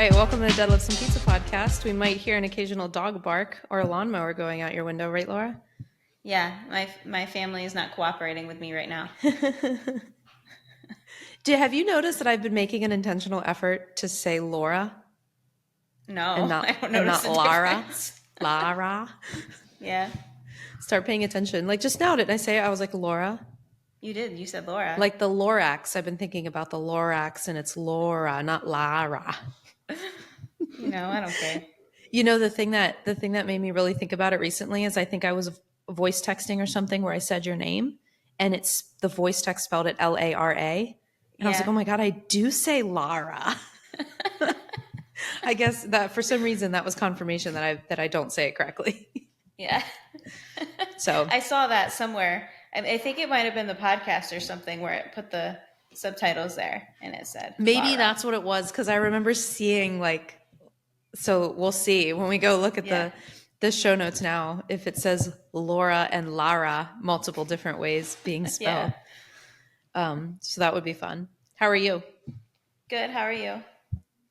right, welcome to the Dead Love Some Pizza podcast. We might hear an occasional dog bark or a lawnmower going out your window, right, Laura? Yeah, my family is not cooperating with me right now. Have you noticed that I've been making an intentional effort to say Laura and No, I don't and notice not the Lara? difference. Lara. Yeah, Start paying attention. Like just now, didn't I say it? I was like Laura? you did. You said Laura. Like the Lorax. I've been thinking about the Lorax and it's Laura, not Lara. I don't care. You know, the thing that made me really think about it recently is I think I was voice texting or something where I said your name and it's the voice text spelled it Lara. And I was like, oh Yeah. my God, I do say Lara. I guess that for some reason that was confirmation that I don't say it correctly. Yeah. So I saw that somewhere. I think it might have been the podcast or something where it put the subtitles there and it said maybe Laura. that's what it was because I remember seeing so we'll see when we go look at Yeah. the show notes now if it says Laura and Lara multiple different ways being spelled. Yeah. So that would be fun. How are you? Good. How are you?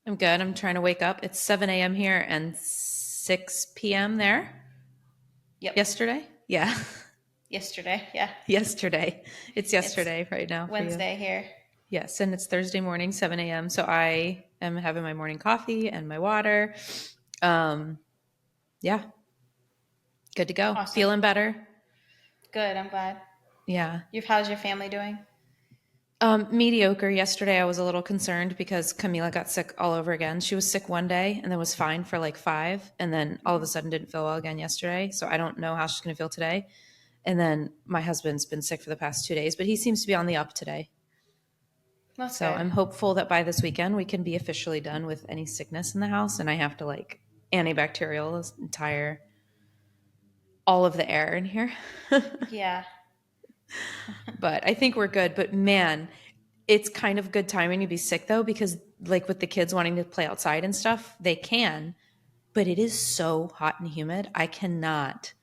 I'm good. I'm trying to wake up. It's 7 a.m. here and 6 p.m. there. Yep. Yesterday? Yeah. Yesterday. Yeah. Yesterday. It's yesterday It's right now for you. Wednesday here. Yes, and it's Thursday morning, 7 a.m. So I am having my morning coffee and my water. Yeah, good to go. Awesome. Feeling better. Good. I'm glad. Yeah. How's your family doing? Mediocre. Yesterday I was a little concerned because Camila got sick all over again. She was sick one day and then was fine for like 5 and then all of a sudden didn't feel well again yesterday. So I don't know how she's going to feel today. And then my husband's been sick for the past 2 days, but he seems to be on the up today. That's So good. I'm hopeful that by this weekend we can be officially done with any sickness in the house and I have to like antibacterial this entire all of the air in here. Yeah. But I think we're good. But man, it's kind of good timing to be sick though, because like with the kids wanting to play outside and stuff, they can, but it is so hot and humid. I cannot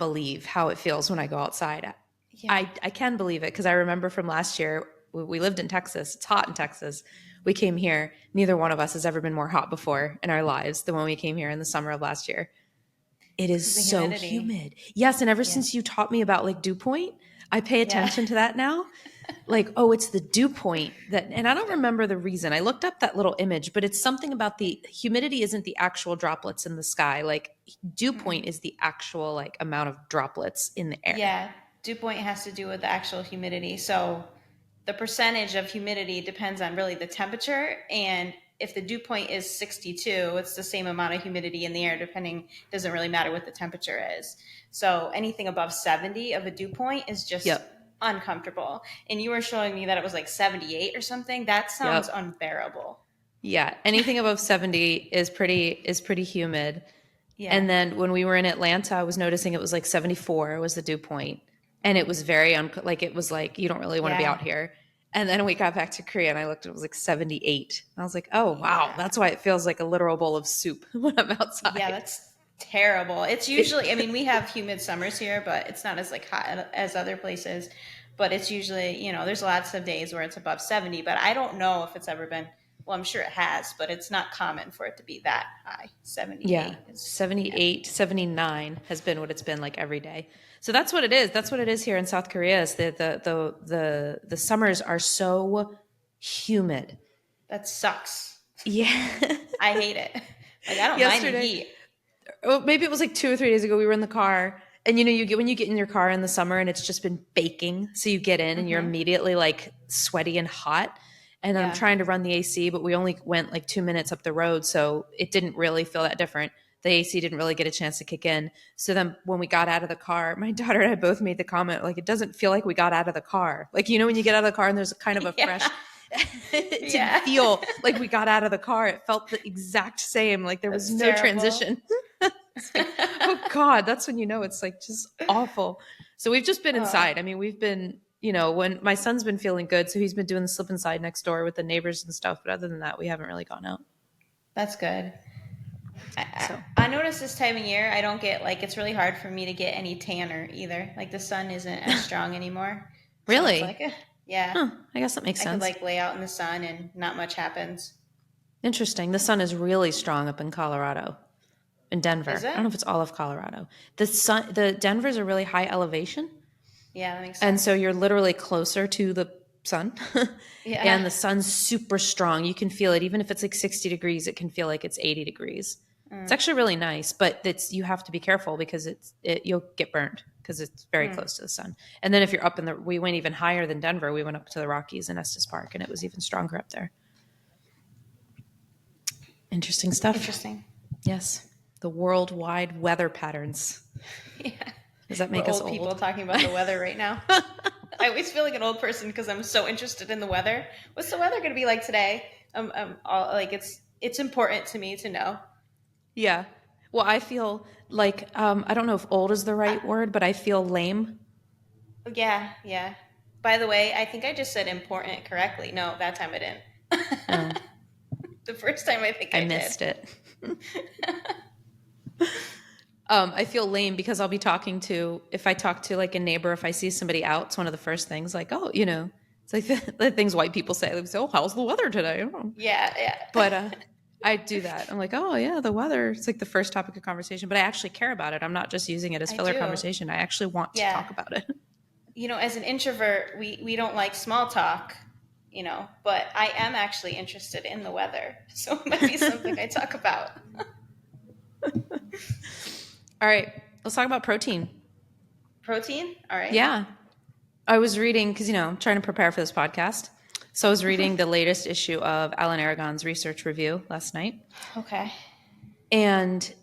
believe how it feels when I go outside. Yeah. I can believe it because I remember from last year, we lived in Texas. It's hot in Texas. We came here. Neither one of us has ever been more hot before in our lives than when we came here in the summer of last year. It is The so humidity. humid. Yes, and ever Yeah. since you taught me about like dew point, I pay Yeah. attention to that now. Like, oh, it's the dew point that, and I don't remember the reason. I looked up that little image, but it's something about the humidity isn't the actual droplets in the sky. Like dew point is the actual like amount of droplets in the air. Yeah. Dew point has to do with the actual humidity. So the percentage of humidity depends on really the temperature. And if the dew point is 62, it's the same amount of humidity in the air, doesn't really matter what the temperature is. So anything above 70 of a dew point is just uncomfortable. And you were showing me that it was like 78 or something. That sounds unbearable. Yeah, anything above 70 is pretty humid. Yeah. And then when we were in Atlanta, I was noticing it was like 74 was the dew point. And it was very like it was like you don't really want to be Yeah. out here. And then we got back to Korea and I looked, it was like 78. I was like, oh wow, that's why it feels like a literal bowl of soup when I'm outside. Yeah, that's terrible. It's usually, I mean, we have humid summers here, but it's not as like hot as other places. But it's usually, there's lots of days where it's above 70, but I don't know if it's ever been, well, I'm sure it has, but it's not common for it to be that high. 78 Yeah, is 78, 79 has been what it's been like every day. So that's what it is. That's what it is here in South Korea. Is the summers are so humid. That sucks. Yeah. I hate it. Like I don't mind the heat. Well, maybe it was like 2 or 3 days ago. We were in the car, and when you get in your car in the summer and it's just been baking, so you get in and you're immediately like sweaty and hot. And I'm trying to run the AC, but we only went like 2 minutes up the road, so it didn't really feel that different. The AC didn't really get a chance to kick in. So then when we got out of the car, my daughter and I both made the comment, like, it doesn't feel like we got out of the car. Like, when you get out of the car and there's kind of a fresh, it didn't feel like we got out of the car. It felt the exact same. Like there was no transition. It's like, oh God, that's when it's like just awful. So we've just been inside. I mean, we've been, when my son's been feeling good, so he's been doing the slip inside next door with the neighbors and stuff. But other than that, we haven't really gone out. That's good. I notice this time of year, I don't get it's really hard for me to get any tanner either. Like the sun isn't as strong anymore. Really? So it's yeah. Huh, I guess that makes sense. I could lay out in the sun and not much happens. Interesting. The sun is really strong up in Colorado, in Is Denver. I it? don't know if it's all of Colorado. The Denver's a really high elevation, Yeah, that makes and so sense. you're literally closer to the sun. Yeah. And the sun's super strong. You can feel it even if it's like 60 degrees, it can feel like it's 80 degrees. It's Mm. actually really nice, but you have to be careful because you'll get burned because it's very Mm. close to the sun. And then if you're up we went even higher than Denver. We went up to the Rockies in Estes Park, and it was even stronger up there. Interesting stuff. Interesting. Yes. The worldwide weather patterns. Yeah. Does that We're make us old people old? talking about the weather right now. I always feel like an old person because I'm so interested in the weather. What's the weather going to be like today? Like it's important to me to know. Yeah. Well, I feel like I don't know if old is the right word, but I feel lame. Yeah, yeah. By the way, I think I just said important correctly. No, that time I didn't. Oh, The first time I think I I did. missed it. I feel lame because if I talk to like a neighbor, if I see somebody out, it's one of the first things like, oh, it's like the things white people say. They say, oh, how's the weather today? Oh. Yeah, But yeah. I do that. I'm like, oh, yeah, the weather. It's like the first topic of conversation, but I actually care about it. I'm not just using it as I filler do. conversation. I actually want to Yeah. talk about it. As an introvert, we don't like small talk, but I am actually interested in the weather. So it might be something I talk about. All right, let's talk about protein. Protein? All right. Yeah. I was reading, because, I'm trying to prepare for this podcast. So I was reading the latest issue of Alan Aragon's research review last night. Okay. And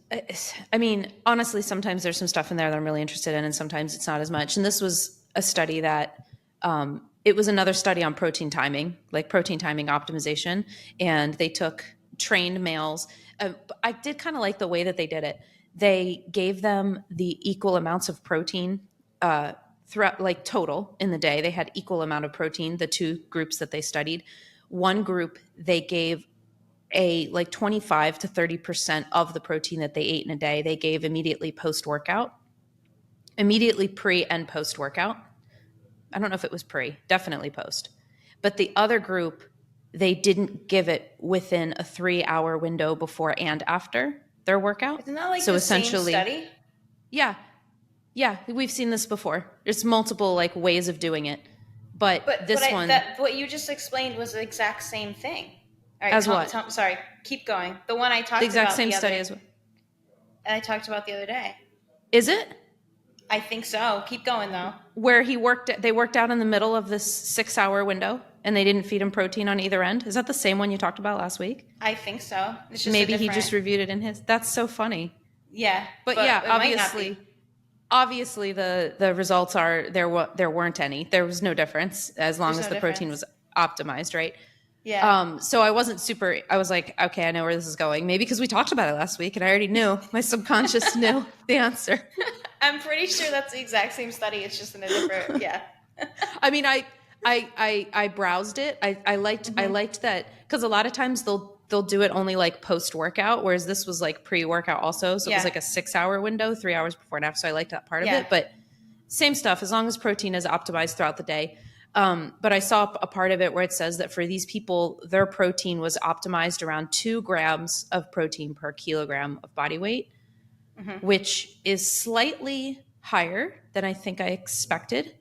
I mean, honestly, sometimes there's some stuff in there that I'm really interested in, and sometimes it's not as much. And this was a study that it was another study on protein timing, like protein timing optimization. And they took trained males. I did kind of like the way that they did it. They gave them the equal amounts of protein throughout, like total in the day. They had equal amount of protein, the two groups that they studied. One group, they gave a like 25 to 30% of the protein that they ate in a day, they gave immediately post workout, immediately pre and post workout. I don't know if it was pre, definitely post. But the other group, they didn't give it within a 3-hour window before and after their workout. Isn't that like So the same essentially, study? yeah, yeah, we've seen this before. There's multiple like ways of doing it. But But this one, what you just explained was the exact same thing. All right, as what? sorry, keep going. The one The exact same study as what? I talked about the other day. Is it? I think so. Keep going though. Where they worked out in the middle of this 6-hour window and they didn't feed him protein on either end. Is that the same one you talked about last week? I think so. It's just a Maybe he different. just reviewed it in his. That's so funny. Yeah, But yeah, it might not be. obviously the results are there weren't any. There was no difference as long There's as no the protein difference. was optimized, right? Yeah. So I wasn't super. I was like, okay, I know where this is going. Maybe because we talked about it last week and I already knew. My subconscious knew the answer. I'm pretty sure that's the exact same study. It's just in a different. Yeah. I mean, I browsed it. I liked that because a lot of times they'll do it only like post workout, whereas this was like pre workout also. So it was Yeah. like a 6-hour window, 3 hours before and after. So I liked that part of Yeah. it. But same stuff as long as protein is optimized throughout the day. But I saw a part of it where it says that for these people, their protein was optimized around 2 grams of protein per kilogram of body weight, which is slightly higher than I think I expected.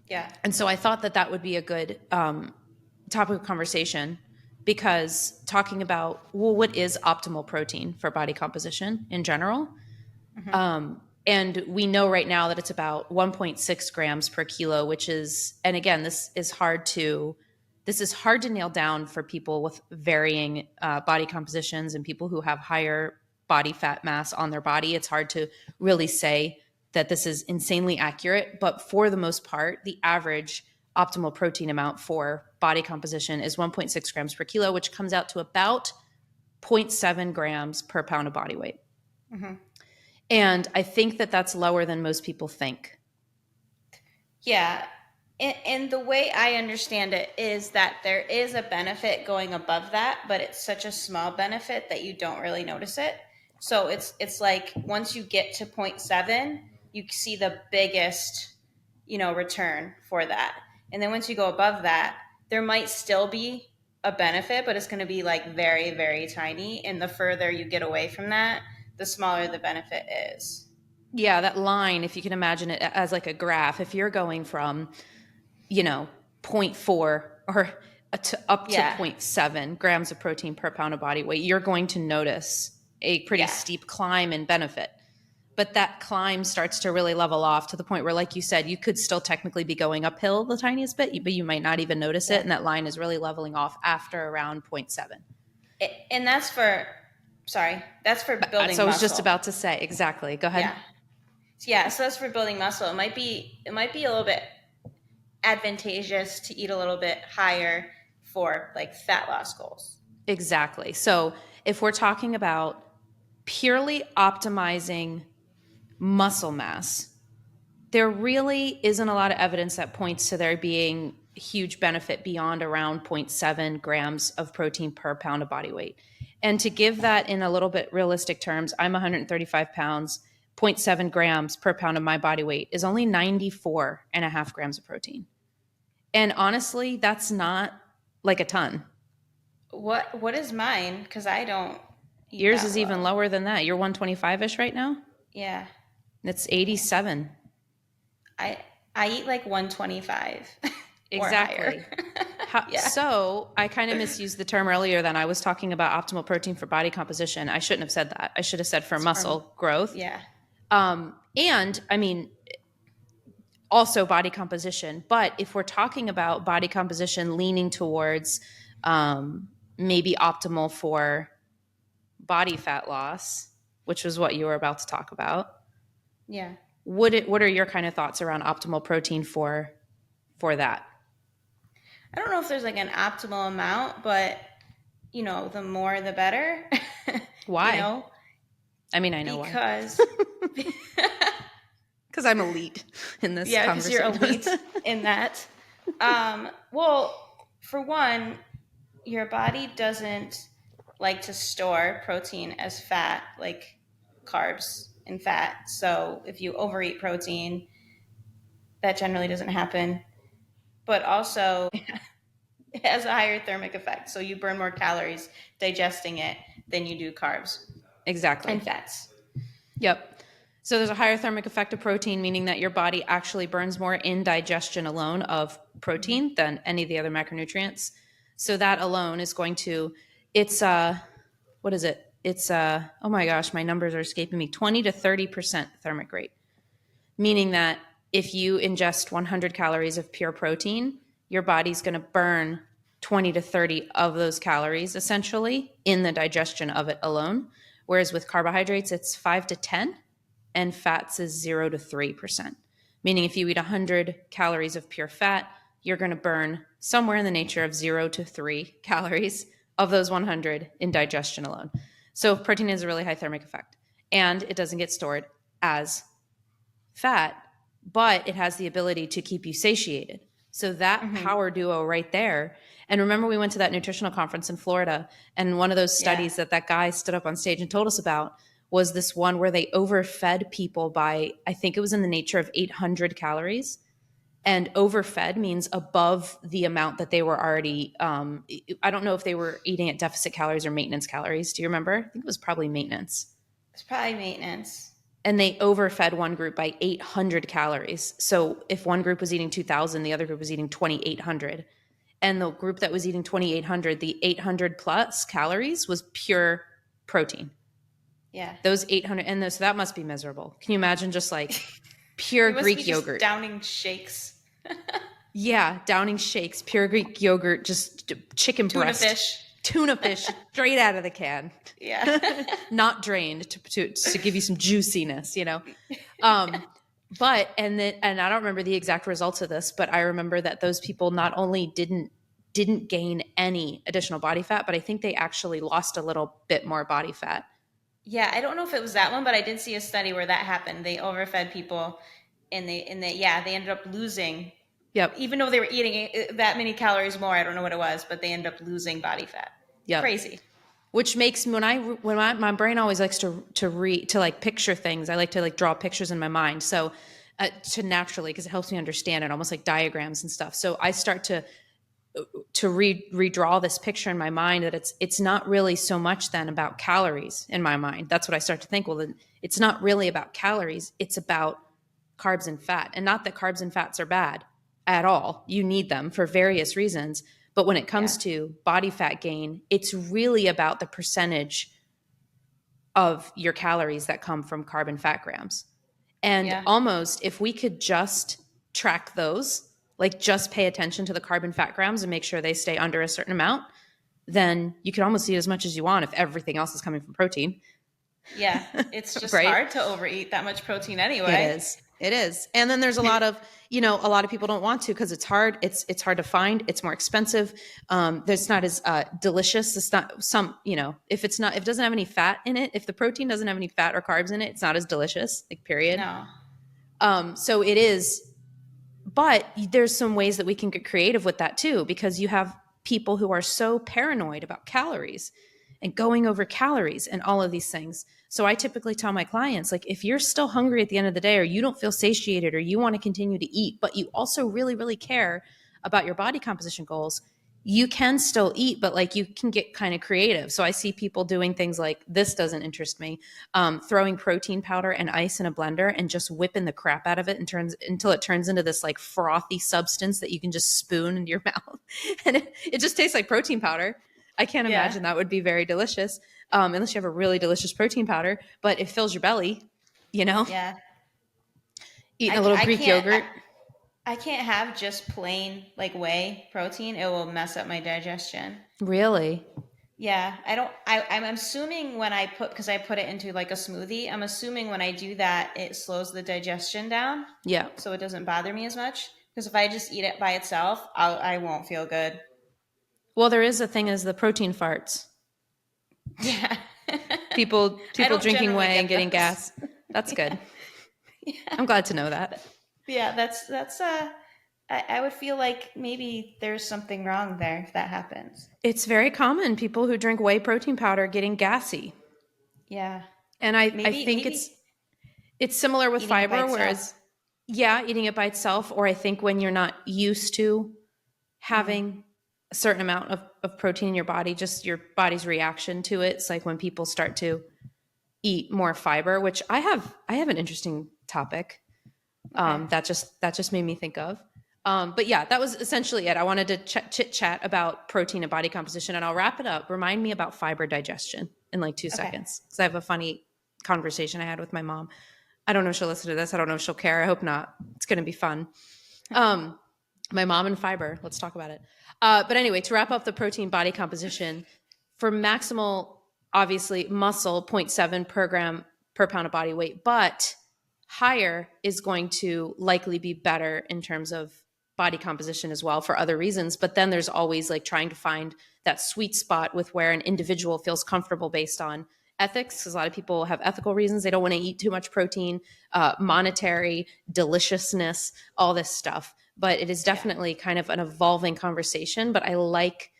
Yeah. And so I thought that would be a good topic of conversation because talking about, well, what is optimal protein for body composition in general? And we know right now that it's about 1.6 grams per kilo, which is, and again, this is hard to nail down for people with varying body compositions and people who have higher body fat mass on their body. It's hard to really say that this is insanely accurate, but for the most part, the average optimal protein amount for body composition is 1.6 grams per kilo, which comes out to about 0.7 grams per pound of body weight. And I think that that's lower than most people think. Yeah. And the way I understand it is that there is a benefit going above that, but it's such a small benefit that you don't really notice it. So it's like once you get to 0.7, you see the biggest, return for that. And then once you go above that, there might still be a benefit, but it's going to be like very, very tiny. And the further you get away from that, the smaller the benefit is. Yeah, that line, if you can imagine it as like a graph, if you're going from, you know, zero point 0.4 or up to zero Yeah. point 0.7 grams of protein per pound of body weight, you're going to notice a pretty Yeah. steep climb in benefit. But that climb starts to really level off to the point where, like you said, you could still technically be going uphill the tiniest bit, but you might not even notice it. Yeah. And that line is really leveling off after around 0.7. And that's for, sorry, that's for building So I was just muscle. about to say, exactly. Go ahead. Yeah. Yeah. So that's for building muscle. It might be a little bit advantageous to eat a little bit higher for like fat loss goals. Exactly. So if we're talking about purely optimizing muscle mass, there really isn't a lot of evidence that points to there being huge benefit beyond around 0 0.7 grams of protein per pound of body weight. And to give that in a little bit realistic terms, I'm 135 pounds, 0.7 grams per pound of my body weight is only 94.5 grams of protein. And honestly, that's not like a ton. What is mine? Because I don't eat Yours that is even low. lower than that. You're 125-ish right now? Yeah. It's 87. I I eat like 125 or Exactly. higher. Yeah. So I kind of misused the term earlier. Then I was talking about optimal protein for body composition. I shouldn't have said that. I should have said for muscle growth. Yeah. And I mean, also body composition. But if we're talking about body composition leaning towards maybe optimal for body fat loss, which was what you were about to talk about, Yeah. what are your kind of thoughts around optimal protein for that? I don't know if there's like an optimal amount, but the more the better. you Why? know, I mean, I know why. because Because I'm elite in this yeah, because you're conversation. elite in that. Well, for one, your body doesn't like to store protein as fat, like carbs and fat. So if you overeat protein, that generally doesn't happen. But also, it has a higher thermic effect. So you burn more calories digesting it than you do carbs Exactly. and fats. Yep. So there's a higher thermic effect of protein, meaning that your body actually burns more in digestion alone of protein than any of the other macronutrients. So that alone is going to, it's what is it? It's oh my gosh, my numbers are escaping me. 20 to 30% thermic rate, meaning that if you ingest 100 calories of pure protein, your body's going to burn 20 to 30 of those calories essentially in the digestion of it alone. Whereas with carbohydrates, it's 5 to 10, and fats is 0 to 3%. Meaning if you eat 100 calories of pure fat, you're going to burn somewhere in the nature of 0 to 3 calories of those 100 in digestion alone. So protein has a really high thermic effect, and it doesn't get stored as fat, but it has the ability to keep you satiated. So that power duo right there. And remember, we went to that nutritional conference in Florida, and one of those studies that guy stood up on stage and told us about was this one where they overfed people by, I think it was in the nature of 800 calories. And overfed means above the amount that they were already, I don't know if they were eating at deficit calories or maintenance calories. Do you remember? I think it was probably maintenance. It's probably maintenance. And they overfed one group by 800 calories. So if one group was eating 2,000, the other group was eating 2,800. And the group that was eating 2,800, the 800 plus calories was pure protein. Yeah. Those 800, and so that must be miserable. Can you imagine just like pure You must Greek be just yogurt? downing shakes. Yeah, downing shakes, pure Greek yogurt, just chicken breast. Tuna fish straight out of the can. Yeah. Not drained to give you some juiciness, But and I don't remember the exact results of this, but I remember that those people not only didn't gain any additional body fat, but I think they actually lost a little bit more body fat. Yeah, I don't know if it was that one, but I did see a study where that happened. They overfed people, and they ended up losing. Yep. Even though they were eating that many calories more, I don't know what it was, but they end up losing body fat. Yep. Crazy. Which makes my brain always likes to like picture things. I like to like draw pictures in my mind. So to naturally, because it helps me understand it, almost like diagrams and stuff. So I start to to redraw this picture in my mind that it's not really so much then about calories in my mind. That's what I start to think. Well, then it's not really about calories. It's about carbs and fat. And not that carbs and fats are bad at all. You need them for various reasons. But when it comes Yeah. to body fat gain, it's really about the percentage of your calories that come from carb and fat grams. And Yeah. almost if we could just track those, like just pay attention to the carb and fat grams and make sure they stay under a certain amount, then you could almost eat as much as you want if everything else is coming from protein. Yeah. It's just Right? hard to overeat that much protein It anyway. is. It is. And then there's a lot of, a lot of people don't want to because it's hard. It's hard to find. It's more expensive. There's not as delicious. It's not if if it doesn't have any fat in it, if the protein doesn't have any fat or carbs in it, it's not as delicious, like period. No. So it is, but there's some ways that we can get creative with that too, because you have people who are so paranoid about calories and going over calories and all of these things. So I typically tell my clients, like, if you're still hungry at the end of the day, or you don't feel satiated, or you want to continue to eat, but you also really, really care about your body composition goals, you can still eat, but like you can get kind of creative. So I see people doing things like, this doesn't interest me, throwing protein powder and ice in a blender and just whipping the crap out of it until it turns into this like frothy substance that you can just spoon into your mouth. And it just tastes like protein powder. I can't Yeah. imagine that would be very delicious, unless you have a really delicious protein powder, but it fills your belly, Yeah. eating a little I Greek can't. yogurt. I can't have just plain like whey protein. It will mess up my digestion. Really? Yeah, I don't. I'm assuming when I because I put it into like a smoothie. I'm assuming when I do that, it slows the digestion down, Yeah. so it doesn't bother me as much. Because if I just eat it by itself, I won't feel good. Well, there is a thing as the protein farts. Yeah, I People don't drinking generally whey and get getting those. gas. That's good. Yeah, I'm glad to know that. yeah. That's. I would feel like maybe there's something wrong there if that happens. It's very common, people who drink whey protein powder getting gassy. Yeah, And I think maybe it's similar with eating it by fiber, itself. whereas yeah, eating it by itself, or I think when you're not used to Mm, having a certain amount of protein in your body, just your body's reaction to it. It's like when people start to eat more fiber, which I have an interesting topic okay. that just made me think of. But yeah, that was essentially it. I wanted to chit chat about protein and body composition, and I'll wrap it up. Remind me about fiber digestion in like 2 Okay. seconds, because I have a funny conversation I had with my mom. I don't know if she'll listen to this. I don't know if she'll care. I hope not. It's going to be fun. My mom and fiber. Let's talk about it. But anyway, to wrap up the protein body composition, for maximal, obviously, muscle, zero point 0.7 per gram per pound of body weight, but higher is going to likely be better in terms of body composition as well for other reasons. But then there's always like trying to find that sweet spot with where an individual feels comfortable based on ethics, because a lot of people have ethical reasons. They don't want to eat too much protein, monetary, deliciousness, all this stuff. But it is Yeah. definitely kind of an evolving conversation. But I like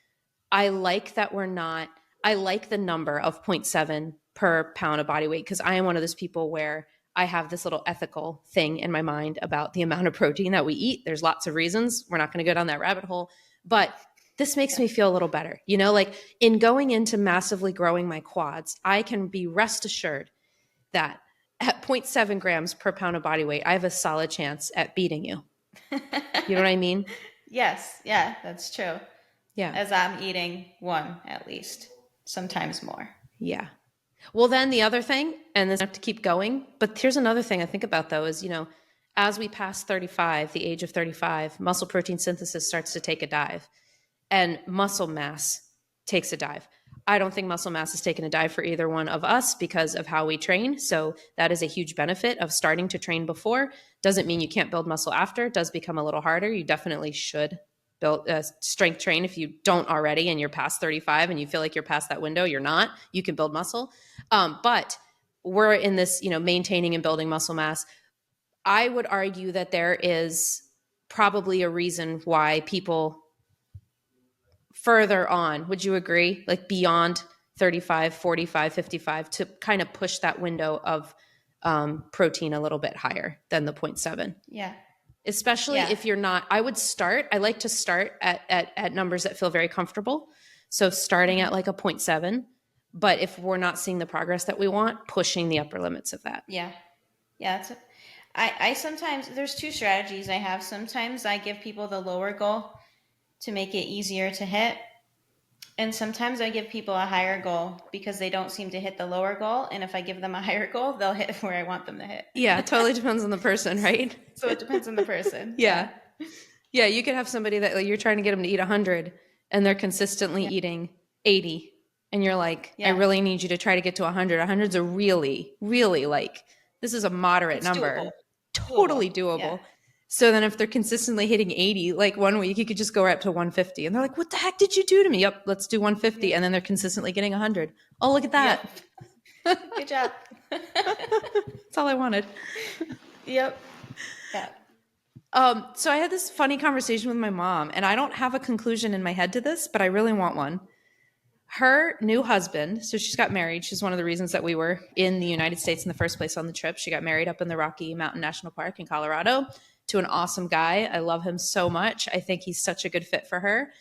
that we're not, I like the number of zero point 0.7 per pound of body weight, because I am one of those people where I have this little ethical thing in my mind about the amount of protein that we eat. There's lots of reasons. We're not going to go down that rabbit hole, but this makes me feel a little better. Like in going into massively growing my quads, I can be rest assured that at 0 0.7 grams per pound of body weight, I have a solid chance at beating you. You know what I mean? Yes, yeah, that's true. Yeah. As I'm eating one at least, sometimes more. Yeah. Well, then the other thing, and this I have to keep going, but here's another thing I think about though is, as we pass 35, the age of 35, muscle protein synthesis starts to take a dive and muscle mass takes a dive. I don't think muscle mass has taken a dive for either one of us because of how we train. So that is a huge benefit of starting to train before. Doesn't mean you can't build muscle after. It does become a little harder. You definitely should build strength train if you don't already and you're past 35 and you feel like you're past that window. You're not. You can build muscle. But we're in this, maintaining and building muscle mass. I would argue that there is probably a reason why people further on, would you agree? Like beyond 35, 45, 55, to kind of push that window of protein a little bit higher than the 0.7. Yeah. especially Yeah. if you're not. I like to start at numbers that feel very comfortable. So starting at like a 0.7, but if we're not seeing the progress that we want, pushing the upper limits of that. Yeah. Yeah. I sometimes, there's two strategies I have. Sometimes I give people the lower goal to make it easier to hit. And sometimes I give people a higher goal because they don't seem to hit the lower goal. And if I give them a higher goal, they'll hit where I want them to hit. Yeah, it totally depends on the person, right? So it depends on the person. Yeah. Yeah. Yeah, you could have somebody that like, you're trying to get them to eat 100 and they're consistently Yeah. eating 80. And you're like, I Yeah. really need you to try to get to 100. 100's a really, really like, this is a moderate It's doable. number. Doable. Totally Yeah. doable. So then if they're consistently hitting 80, like one week you could just go right up to 150. And they're like, what the heck did you do to me? Yep, let's do 150. Yep. And then they're consistently getting 100. Oh, look at Yep. that. Good job. That's all I wanted. Yep. Yeah. So I had this funny conversation with my mom, and I don't have a conclusion in my head to this, but I really want one. Her new husband, so she's got married. She's one of the reasons that we were in the United States in the first place on the trip. She got married up in the Rocky Mountain National Park in Colorado to an awesome guy. I love him so much. I think he's such a good fit for her.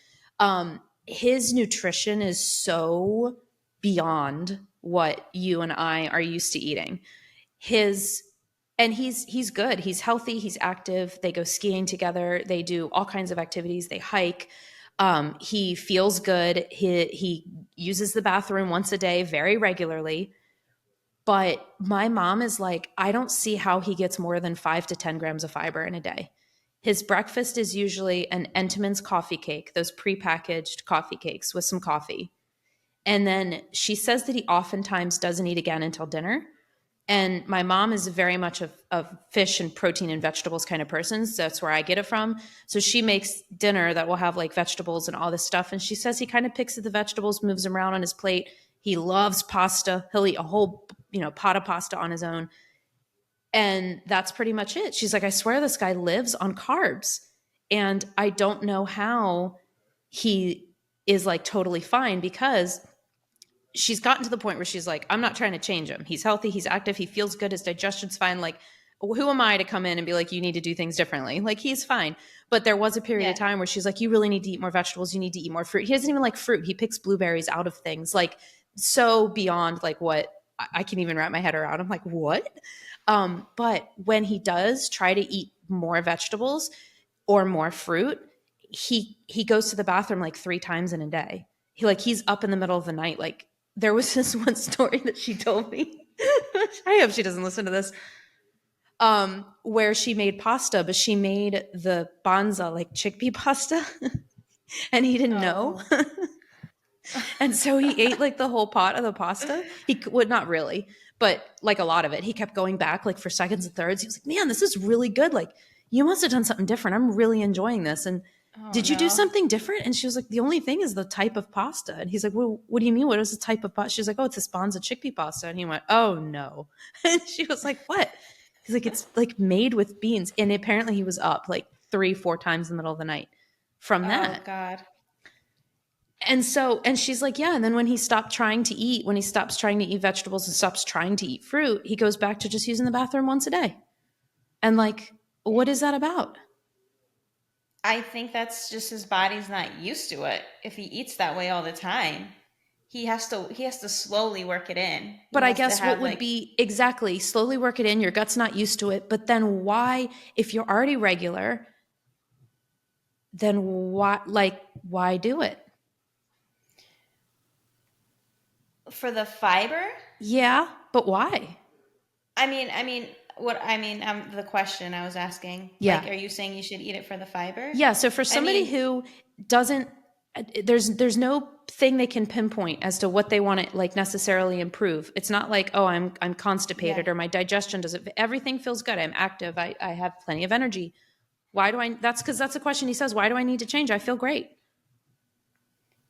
His nutrition is so beyond what you and I are used to eating. His and he's good. He's healthy. He's active. They go skiing together. They do all kinds of activities. They hike. He feels good. He uses the bathroom once a day very regularly. But my mom is like, I don't see how he gets more than 5 to 10 grams of fiber in a day. His breakfast is usually an Entenmann's coffee cake, those prepackaged coffee cakes with some coffee. And then she says that he oftentimes doesn't eat again until dinner. And my mom is very much of fish and protein and vegetables kind of person. So that's where I get it from. So she makes dinner that will have like vegetables and all this stuff. And she says he kind of picks at the vegetables, moves them around on his plate. He loves pasta. He'll eat a whole, pot of pasta on his own. And that's pretty much it. She's like, I swear this guy lives on carbs. And I don't know how he is like totally fine because she's gotten to the point where she's like, I'm not trying to change him. He's healthy, he's active, he feels good, his digestion's fine. Like, who am I to come in and be like, you need to do things differently? Like, he's fine. But there was a period Yeah. of time where she's like, you really need to eat more vegetables, you need to eat more fruit. He doesn't even like fruit. He picks blueberries out of things. Like, so beyond like what I can even wrap my head around. I'm like, what? But when he does try to eat more vegetables or more fruit, he goes to the bathroom like 3 times in a day. He's up in the middle of the night. Like, there was this one story that she told me. I hope she doesn't listen to this. Where she made pasta, but she made the banza like chickpea pasta, and he didn't know. And so he ate like the whole pot of the pasta. He would not really, but like a lot of it. He kept going back like for seconds and thirds. He was like, "Man, this is really good. Like, you must have done something different. I'm really enjoying this." And Oh did you do no. something different? And she was like, the only thing is the type of pasta. And he's like, well, what do you mean? What is the type of pasta? She's like, oh, it's this Banza chickpea pasta. And he went, oh no. And she was like, what? He's like, it's like made with beans. And apparently he was up like 3, 4 times in the middle of the night from Oh that. God. And she's like, yeah. And then when he stops trying to eat vegetables and stops trying to eat fruit, he goes back to just using the bathroom once a day. And like, what is that about? I think that's just his body's not used to it. If he eats that way all the time, he has to slowly work it in. He But I has to guess what have would like, be exactly slowly work it in, your gut's not used to it. But then why, if you're already regular, then why do it? for the fiber. Yeah, but why? The question I was asking, Yeah. like, are you saying you should eat it for the fiber? Yeah. So for I somebody mean, who doesn't, there's no thing they can pinpoint as to what they want to like necessarily improve. It's not like, oh, I'm yeah. constipated or my digestion doesn't, everything feels good. I'm active. I have plenty of energy. Why do I, that's because that's a question he says, why do I need to change? I feel great.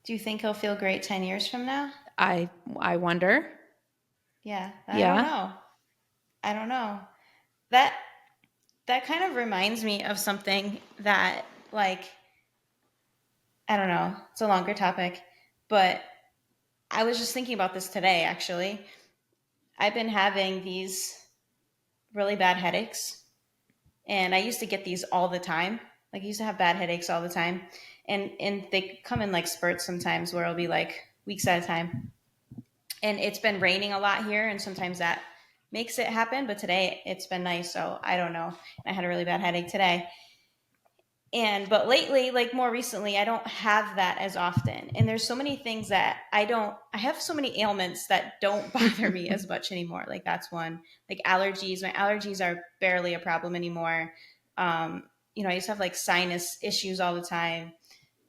Do you think he'll feel great 10 years from now? I wonder. Yeah, I don't Yeah. know. I don't know. That that kind of reminds me of something that, like, I don't know. It's a longer topic, but I was just thinking about this today actually. I've been having these really bad headaches And I used to get these all the time. Like I used to have bad headaches all the time. And they come in like spurts sometimes where it'll be like weeks at a time. And it's been raining a lot here, and sometimes that makes it happen. But today it's been nice, so I don't know. I had a really bad headache today. And but lately, like more recently, I don't have that as often. And there's so many things that I have so many ailments that don't bother me as much anymore. Like that's one. Like allergies. My allergies are barely a problem anymore. I used to have like sinus issues all the time.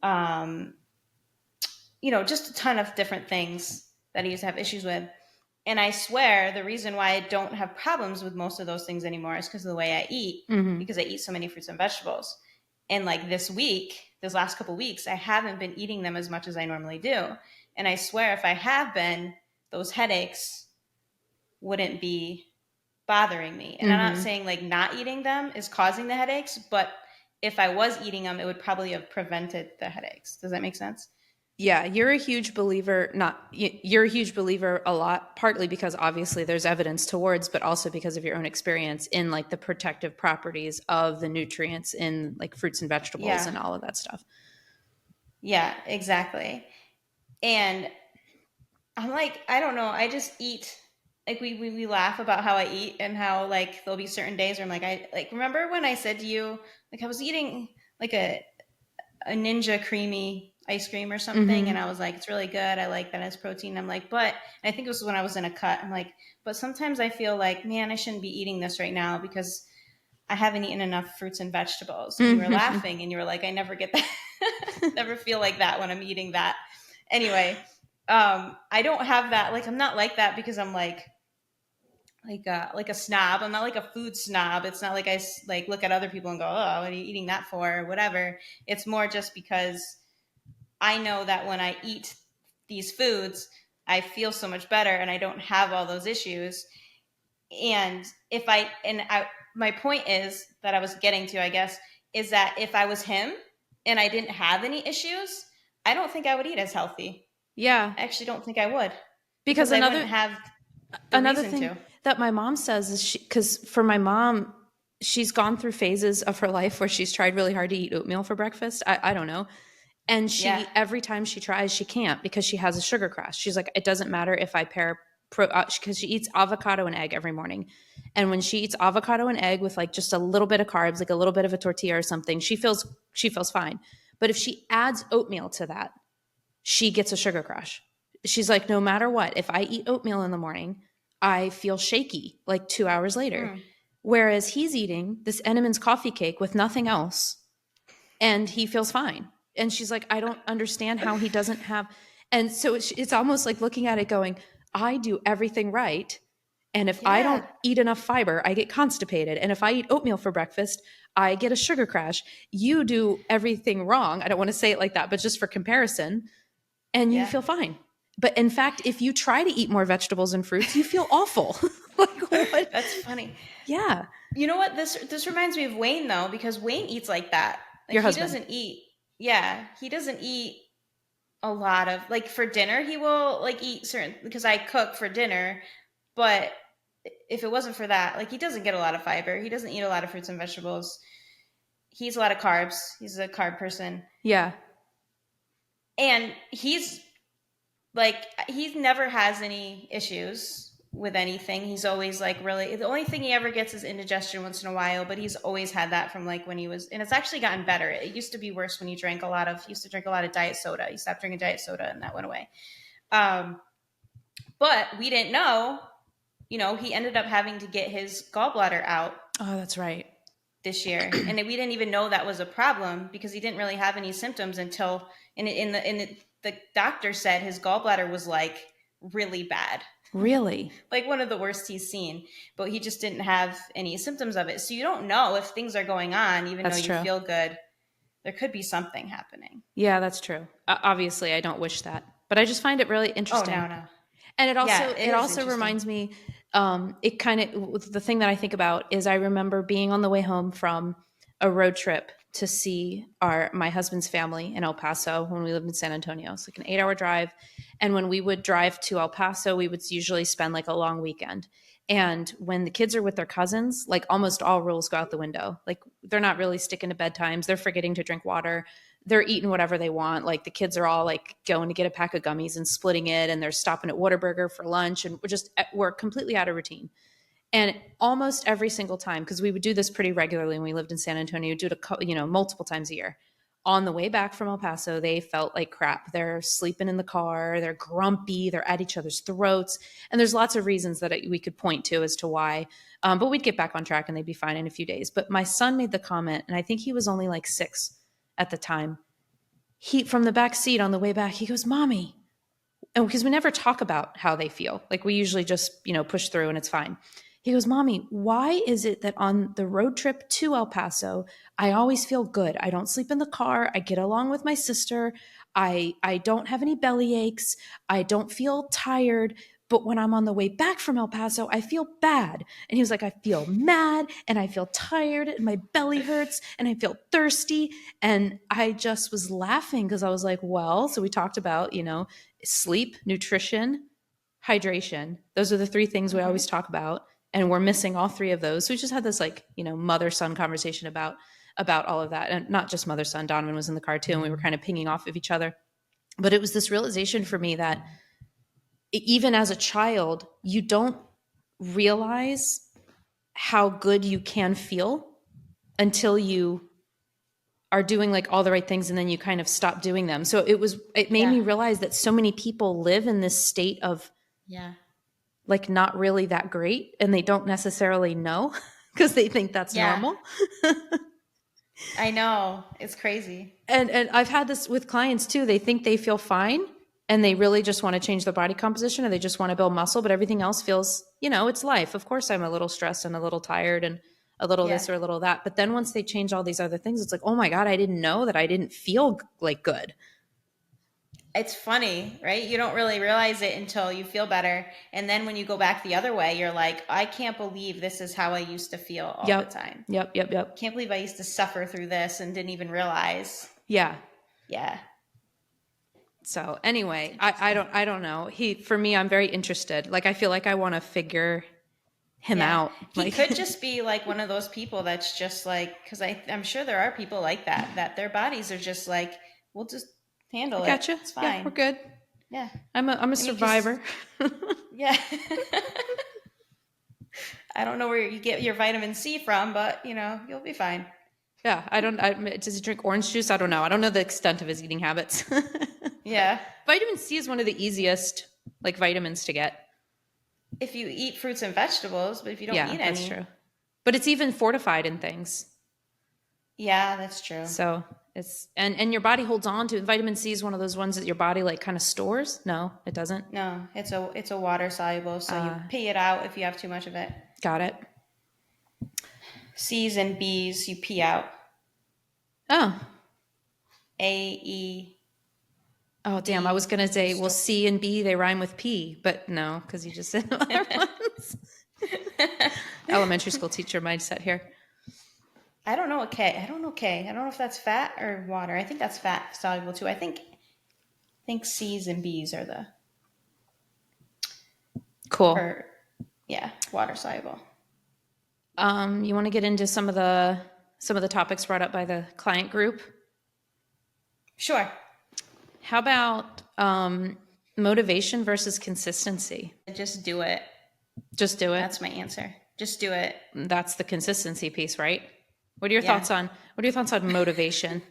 Um, just a ton of different things that I used to have issues with. And I swear the reason why I don't have problems with most of those things anymore is because of the way I eat, Mm-hmm. because I eat so many fruits and vegetables. And like this last couple weeks, I haven't been eating them as much as I normally do. And I swear if I have been, those headaches wouldn't be bothering me. And I'm not Mm-hmm. saying like not eating them is causing the headaches, but if I was eating them, it would probably have prevented the headaches. Does that make sense? Yeah, you're a huge believer, you're a huge believer a lot, partly because obviously there's evidence towards, but also because of your own experience in like the protective properties of the nutrients in like fruits and vegetables Yeah. and all of that stuff. Yeah, exactly. And I'm like, I don't know. I just eat. Like we laugh about how I eat and how like there'll be certain days where I'm like I like remember when I said to you like I was eating like a Ninja creamy ice cream or something and Mm-hmm. I was like it's really good. I like that as protein. I'm like, but I think it was when I was in a cut. I'm like, but sometimes I feel like man, I shouldn't be eating this right now because I haven't eaten enough fruits and vegetables. And you were Mm-hmm. laughing and you were like, I never get that. Never feel like that when I'm eating that. Anyway, I don't have that. Like, I'm not like that because I'm like a snob. I'm not like a food snob. It's not like like look at other people and go, oh, what are you eating that for? Or whatever. It's more just because I know that when I eat these foods, I feel so much better and I don't have all those issues. And my point is that I was getting to, I guess, is that if I was him and I didn't have any issues, I don't think I would eat as healthy. Yeah, I actually don't think I would because because I wouldn't another have the another reason thing to. that my mom says is because for my mom, she's gone through phases of her life where she's tried really hard to eat oatmeal for breakfast. I don't know. And Yeah. every time she tries, she can't because she has a sugar crash. She's like, it doesn't matter if I pair, because she eats avocado and egg every morning. And when she eats avocado and egg with like just a little bit of carbs, like a little bit of a tortilla or something, she feels fine. But if she adds oatmeal to that, she gets a sugar crash. She's like, no matter what, if I eat oatmeal in the morning, I feel shaky like 2 hours later. Mm. Whereas he's eating this Entenmann's coffee cake with nothing else and he feels fine. And she's like, I don't understand how he doesn't have. And so it's almost like looking at it going, I do everything right. And if I don't Yeah. eat enough fiber, I get constipated. And if I eat oatmeal for breakfast, I get a sugar crash. You do everything wrong. I don't want to say it like that, but just for comparison, and you Yeah. feel fine. But in fact, if you try to eat more vegetables and fruits, you feel awful. Like what? That's funny. Yeah. You know what? This reminds me of Wayne though, because Wayne eats like that. Like Your he husband. doesn't eat. Yeah, he doesn't eat a lot of like for dinner. He will like eat certain because I cook for dinner, but if it wasn't for that, like he doesn't get a lot of fiber. He doesn't eat a lot of fruits and vegetables. He eats a lot of carbs. He's a carb person, Yeah. and he's like he never has any issues with anything. He's always like really the only thing he ever gets is indigestion once in a while, but he's always had that from like when he was and it's actually gotten better. It used to be worse when he used to drink a lot of diet soda. He stopped drinking diet soda and that went away. Um, but we didn't know, he ended up having to get his gallbladder out Oh, that's right. this year, and we didn't even know that was a problem because he didn't really have any symptoms until the doctor said his gallbladder was like really bad, Really? like one of the worst he's seen, but he just didn't have any symptoms of it. So you don't know if things are going on, even though That's you true. feel good. There could be something happening. Yeah, that's true. Obviously, I don't wish that, but I just find it really Oh interesting. no, no, And it yeah, also it it is also interesting. reminds me. It kind of the thing that I think about is I remember being on the way home from a road trip to see my husband's family in El Paso when we lived in San Antonio. It's like an 8-hour drive, and when we would drive to El Paso, we would usually spend like a long weekend. And when the kids are with their cousins, like almost all rules go out the window. Like they're not really sticking to bedtimes. They're forgetting to drink water. They're eating whatever they want. Like the kids are all like going to get a pack of gummies and splitting it, and they're stopping at Whataburger for lunch. And we're completely out of routine. And almost every single time, because we would do this pretty regularly when we lived in San Antonio, we'd do it, multiple times a year. On the way back from El Paso, they felt like crap. They're sleeping in the car. They're grumpy. They're at each other's throats. And there's lots of reasons that we could point to as to why. But we'd get back on track and they'd be fine in a few days. But my son made the comment, and I think he was only like 6 at the time. From the back seat on the way back, he goes, "Mommy," and because we never talk about how they feel. Like we usually just, push through and it's fine. He goes, "Mommy, why is it that on the road trip to El Paso, I always feel good? I don't sleep in the car. I get along with my sister. I don't have any belly aches. I don't feel tired. But when I'm on the way back from El Paso, I feel bad." And he was like, "I feel mad and I feel tired and my belly hurts and I feel thirsty." And I just was laughing because I was like, well, so we talked about, sleep, nutrition, hydration. Those are the 3 things we always talk about. And we're missing all 3 of those. So we just had this mother-son conversation about all of that. And not just mother-son, Donovan was in the car too, and we were kind of pinging off of each other. But it was this realization for me that even as a child, you don't realize how good you can feel until you are doing like all the right things and then you kind of stop doing them. So it made me realize that so many people live in this state of like not really that great, and they don't necessarily know because they think that's normal. I know. It's crazy. And I've had this with clients too. They think they feel fine and they really just want to change their body composition or they just want to build muscle, but everything else feels, it's life. Of course I'm a little stressed and a little tired and a little this or a little that. But then once they change all these other things, it's like, oh my God, I didn't know that I didn't feel like good. It's funny, right? You don't really realize it until you feel better. And then when you go back the other way, you're like, I can't believe this is how I used to feel all the time. Yep. Can't believe I used to suffer through this and didn't even realize. Yeah. Yeah. So anyway, I don't know. For me, I'm very interested. Like, I feel like I want to figure him out. He could just be like one of those people that's just like, because I'm sure there are people like that their bodies are just like, we'll just handle it. Gotcha. It's fine. Yeah, we're good. Yeah. I'm a survivor. Yeah. I don't know where you get your vitamin C from, but you'll be fine. Yeah. Does he drink orange juice? I don't know. I don't know the extent of his eating habits. Yeah. Vitamin C is one of the easiest like vitamins to get. If you eat fruits and vegetables, but if you don't eat any. That's true. But it's even fortified in things. Yeah, that's true. So it's and your body holds on to it. Vitamin C is one of those ones that your body like kind of stores. No, it doesn't. No, it's a water soluble, so you pee it out if you have too much of it. Got it. C's and B's you pee out. Oh. A, E. Oh, damn. I was going to say, well, C and B, they rhyme with P, but no, because you just said other ones. Elementary school teacher mindset here. I don't know K. I don't know K. I don't know if that's fat or water. I think that's fat soluble too. I think C's and B's are the cool. Water soluble. You want to get into some of the topics brought up by the client group? Sure. How about motivation versus consistency? Just do it. Just do it. That's my answer. Just do it. That's the consistency piece, right? What are your thoughts on motivation?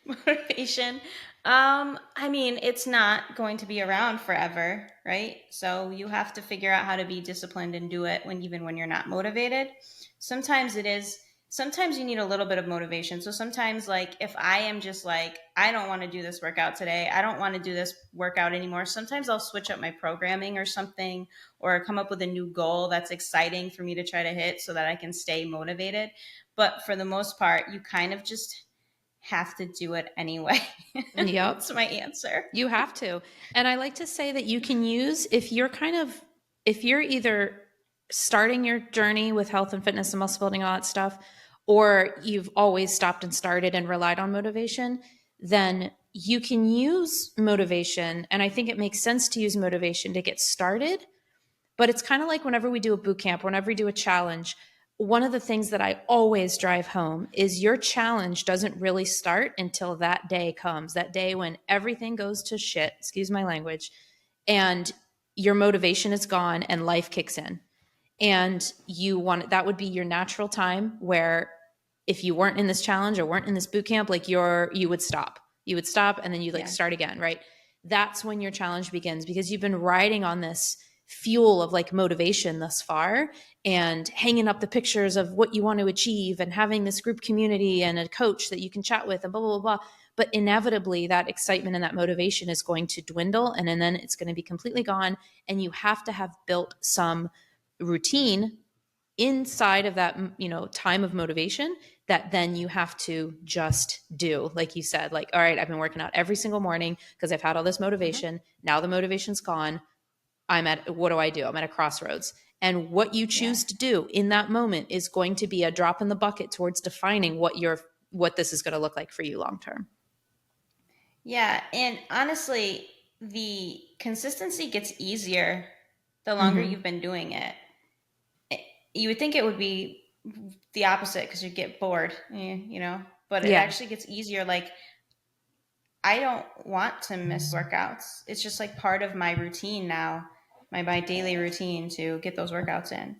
Motivation. I mean, it's not going to be around forever, right? So you have to figure out how to be disciplined and do it even when you're not motivated. Sometimes you need a little bit of motivation. So sometimes like if I am just like, I don't want to do this workout today. I don't want to do this workout anymore. Sometimes I'll switch up my programming or something, or come up with a new goal that's exciting for me to try to hit so that I can stay motivated. But for the most part, you kind of just have to do it anyway. Yep. That's my answer. You have to. And I like to say that you can use, if you're either starting your journey with health and fitness and muscle building, all that stuff, or you've always stopped and started and relied on motivation, then you can use motivation. And I think it makes sense to use motivation to get started. But it's kind of like whenever we do a boot camp, whenever we do a challenge, one of the things that I always drive home is your challenge doesn't really start until that day comes, that day when everything goes to shit, excuse my language, and your motivation is gone and life kicks in. And you want that would be your natural time where if you weren't in this challenge or weren't in this boot camp, like you would stop. You would stop and then you like Yeah. start again, right? That's when your challenge begins because you've been riding on this fuel of like motivation thus far and hanging up the pictures of what you want to achieve and having this group community and a coach that you can chat with and blah, blah, blah, blah. But inevitably that excitement and that motivation is going to dwindle and then it's going to be completely gone. And you have to have built some routine inside of that, time of motivation that then you have to just do. Like you said, like, all right, I've been working out every single morning because I've had all this motivation. Now the motivation's gone. What do I do? I'm at a crossroads. And what you choose to do in that moment is going to be a drop in the bucket towards defining what this is going to look like for you long term. Yeah, and honestly, the consistency gets easier the longer you've been doing it. You would think it would be the opposite because you get bored, but it Yeah. actually gets easier. Like, I don't want to miss workouts. It's just like part of my routine now, my daily routine to get those workouts in.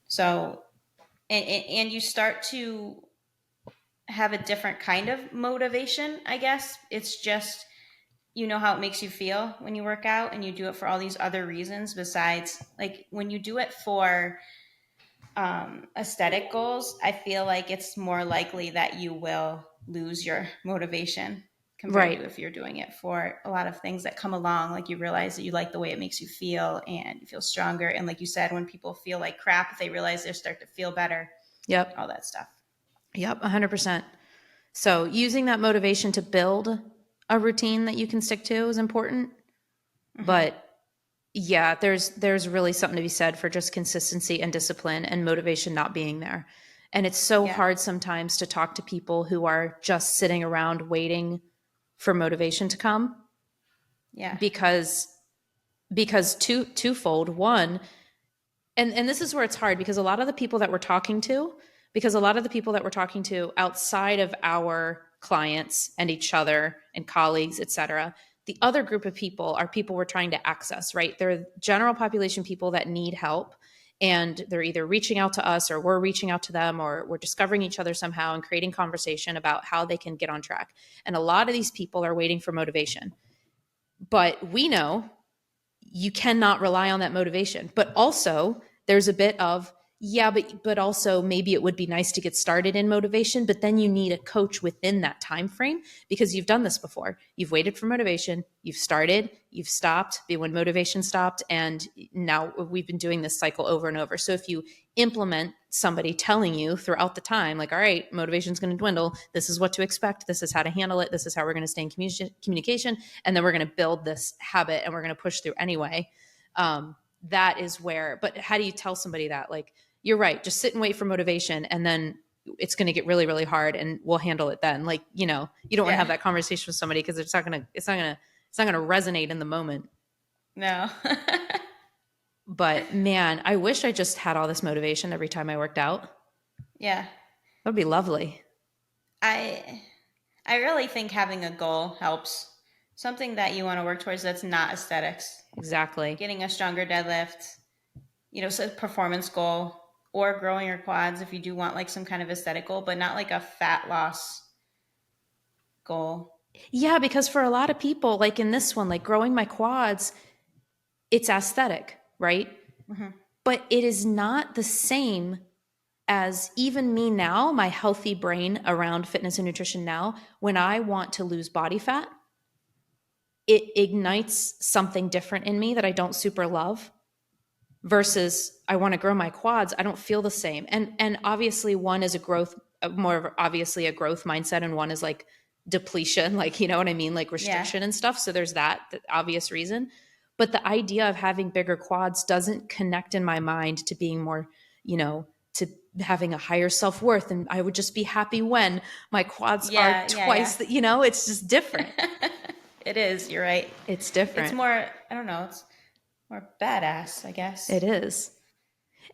So, and you start to have a different kind of motivation, I guess. It's just, you know how it makes you feel when you work out and you do it for all these other reasons besides, like, when you do it for aesthetic goals, I feel like it's more likely that you will lose your motivation compared Right. to if you're doing it for a lot of things that come along. Like, you realize that you like the way it makes you feel and you feel stronger. And like you said, when people feel like crap, they realize they start to feel better, Yep. all that stuff. Yep. 100%. So using that motivation to build a routine that you can stick to is important. But yeah, there's really something to be said for just consistency and discipline and motivation not being there. And it's so Yeah. hard sometimes to talk to people who are just sitting around waiting for motivation to come Yeah. because twofold. One, and this is where it's hard because a lot of the people that we're talking to, outside of our clients and each other and colleagues, et cetera, the other group of people are people we're trying to access, right? They're general population people that need help. And they're either reaching out to us or we're reaching out to them or we're discovering each other somehow and creating conversation about how they can get on track. And a lot of these people are waiting for motivation. But we know you cannot rely on that motivation. But also, there's a bit of, yeah, but also maybe it would be nice to get started in motivation, but then you need a coach within that time frame because you've done this before. You've waited for motivation, you've started, you've stopped when motivation stopped, and now we've been doing this cycle over and over. So if you implement somebody telling you throughout the time, like, all right, motivation's going to dwindle, this is what to expect, this is how to handle it, this is how we're going to stay in communication, and then we're going to build this habit and we're going to push through anyway. That is where, but how do you tell somebody that? Like, you're right, just sit and wait for motivation and then it's going to get really, really hard and we'll handle it then. Like, you don't want to have that conversation with somebody because it's not going to resonate in the moment. No. But man, I wish I just had all this motivation every time I worked out. Yeah. That would be lovely. I I really think having a goal helps. Something that you want to work towards that's not aesthetics. Exactly. Getting a stronger deadlift, so a performance goal, or growing your quads if you do want like some kind of aesthetic goal, but not like a fat loss goal. Yeah, because for a lot of people, like in this one, like growing my quads, it's aesthetic, right? But it is not the same as even me now, my healthy brain around fitness and nutrition now, when I want to lose body fat, it ignites something different in me that I don't super love versus I want to grow my quads. I don't feel the same. And obviously one is a growth, more of obviously a growth mindset, and one is like depletion, like, you know what I mean? Like restriction and stuff. So there's that obvious reason. But the idea of having bigger quads doesn't connect in my mind to being more, to having a higher self-worth. And I would just be happy when my quads are twice that, it's just different. It is, you're right. It's It's different. more, I don't know, Or badass, I It guess. is.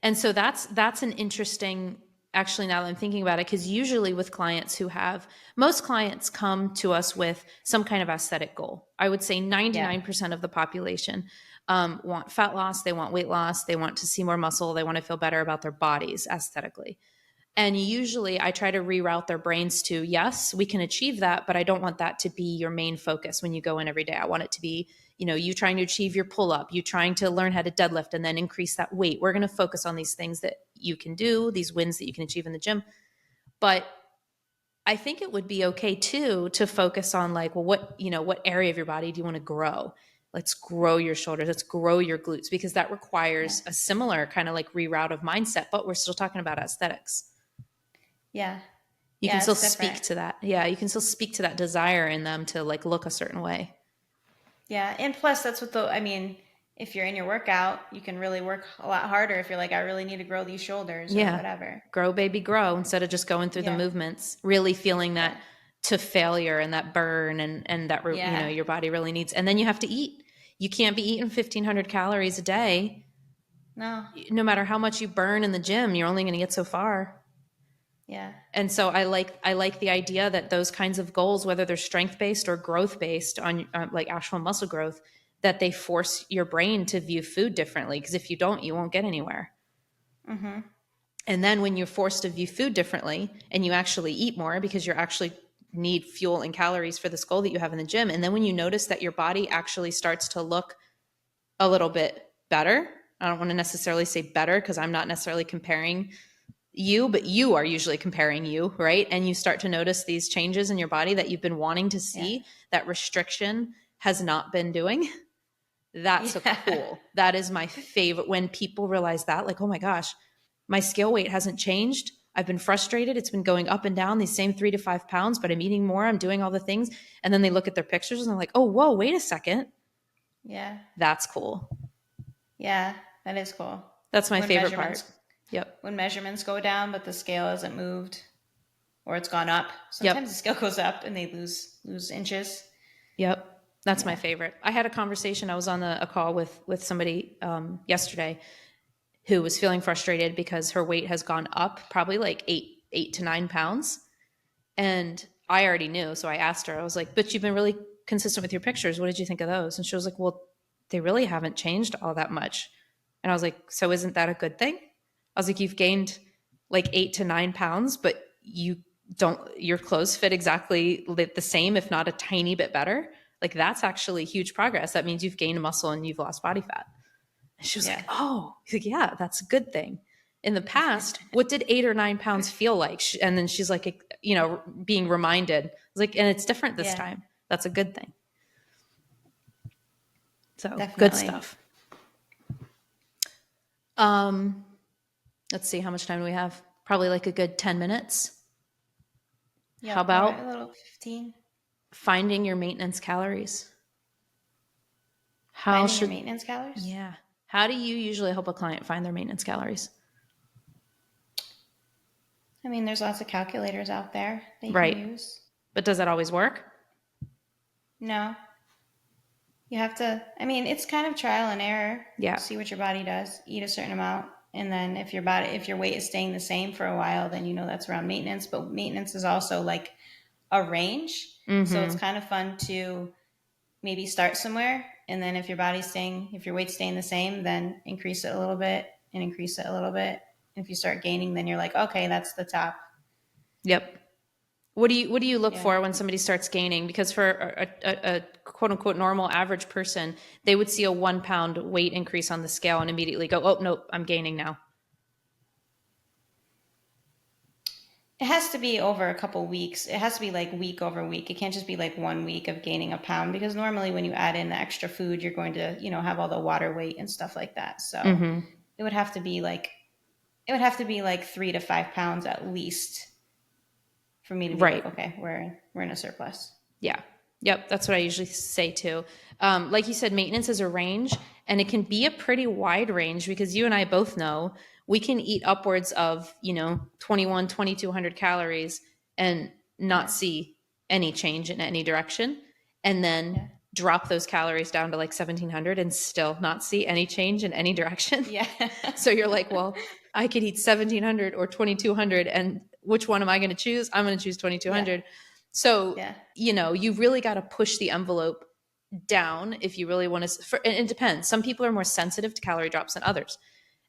And so that's an interesting, actually, now that I'm thinking about it, because usually with clients who have, most clients come to us with some kind of aesthetic goal. I would say Yeah. 99% of the population want fat loss, they want weight loss, they want to see more muscle, they want to feel better about their bodies aesthetically. And usually I try to reroute their brains to, yes, we can achieve that, but I don't want that to be your main focus when you go in every day. I want it to be, you trying to achieve your pull up, you trying to learn how to deadlift and then increase that weight. We're going to focus on these things that you can do, these wins that you can achieve in the gym. But I think it would be okay too to focus on like, well, what area of your body do you want to grow? Let's grow your shoulders. Let's grow your glutes, because that Yeah. requires a similar kind of like reroute of mindset, but we're still talking about aesthetics. Yeah. You can Yeah, still it's different. speak to that. Yeah, you can still speak to that desire in them to like look a certain way. Yeah. And plus, that's what I mean, if you're in your workout, you can really work a lot harder if you're like, I really need to grow these shoulders or Yeah. whatever. Grow, baby, grow, instead of just going through the Yeah. movements, really feeling that Yeah. to failure and that burn and that, Yeah. your body really needs. And then you have to eat. You can't be eating 1,500 calories a day. No. No matter how much you burn in the gym, you're only going to get so far. Yeah. And so I like the idea that those kinds of goals, whether they're strength based or growth based on like actual muscle growth, that they force your brain to view food differently. Because if you don't, you won't get anywhere. Mm-hmm. And then when you're forced to view food differently and you actually eat more because you're actually need fuel and calories for this goal that you have in the gym, and then when you notice that your body actually starts to look a little bit better, I don't want to necessarily say better because I'm not necessarily comparing you, but you are usually comparing you, right? And you start to notice these changes in your body that you've been wanting to Yeah. see, that restriction has not been doing. That's a Yeah. cool. That is my favorite when people realize that, like, oh my gosh, my scale weight hasn't changed. I've been frustrated. It's been going up and down these same 3 to 5 pounds, but I'm eating more. I'm doing all the things. And then they look at their pictures and they're like, oh, whoa, wait a second. Yeah. That's cool. Yeah. That is cool. That's my When favorite part. measurements Yep. when measurements go down, but the scale hasn't moved or it's gone up. Sometimes the Yep. scale goes up and they lose inches. Yep. That's my Yeah. favorite. I had a conversation. I was on a call with somebody yesterday who was feeling frustrated because her weight has gone up probably like 8 to 9 pounds. And I already knew. So I asked her, I was like, but you've been really consistent with your pictures. What did you think of those? And she was like, well, they really haven't changed all that much. And I was like, so isn't that a good thing? I was like, you've gained like 8 to 9 pounds, but your clothes fit exactly the same, if not a tiny bit better. Like that's actually huge progress. That means you've gained muscle and you've lost body fat. And she was like, Yeah. oh, he's like, yeah, that's a good thing. In the past, what did 8 or 9 pounds feel like? And then she's like, being reminded. I was like, and it's different this Yeah. time. That's a good thing. So good Definitely. stuff. Let's see, how much time do we have? Probably like a good 10 minutes. How Yep. We're at a about little 15. finding your maintenance calories? How Finding your should, maintenance calories. yeah. How do you usually help a client find their maintenance calories? I mean, there's lots of calculators out there that you can Right. use. But does that always work? No. You have to, I mean, it's kind of trial and error. Yeah. See what your body does. Eat a certain amount. And then if your weight is staying the same for a while, then you know that's around maintenance. But maintenance is also like a range. So it's kind of fun to maybe start somewhere. And then if if your weight's staying the same, then increase it a little bit and increase it a little bit. And if you start gaining, then you're like, okay, that's the top. Yep. What do you look Yeah. for when somebody starts gaining? Because for a quote unquote normal average person, they would see a 1 pound weight increase on the scale and immediately go, oh nope, I'm gaining now. It has to be over a couple weeks. It has to be like week over week. It can't just be like 1 week of gaining a pound because normally when you add in the extra food, you're going to, have all the water weight and stuff like that. So it would have to be like 3 to 5 pounds at least for me to be like, Right. okay, we're in a surplus. Yeah. Yep. That's what I usually say too. Like you said, maintenance is a range and it can be a pretty wide range because you and I both know we can eat upwards of, 21, 2,200 calories and not Yeah. see any change in any direction. And then Yeah. drop those calories down to like 1700 and still not see any change in any direction. Yeah. So you're like, well, I could eat 1700 or 2200, and which one am I going to choose? I'm going to choose 2200. Yeah. So, Yeah. you really got to push the envelope down if you really want to. And it depends. Some people are more sensitive to calorie drops than others.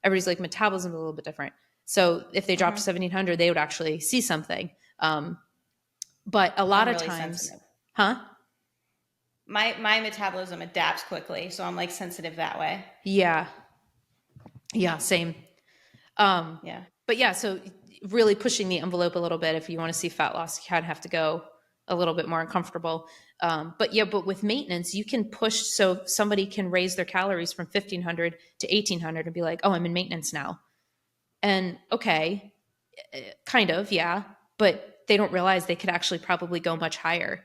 Everybody's like metabolism is a little bit different. So if they drop to 1700, they would actually see something. But a lot I'm of really times, sensitive. huh? My metabolism adapts quickly, so I'm like sensitive that way. Yeah. Yeah, same. Yeah. But yeah, so really pushing the envelope a little bit. If you want to see fat loss, you kind of have to go a little bit more uncomfortable. But with maintenance, you can push so somebody can raise their calories from 1500 to 1800 and be like, oh, I'm in maintenance now. And okay, kind of, yeah. But they don't realize they could actually probably go much higher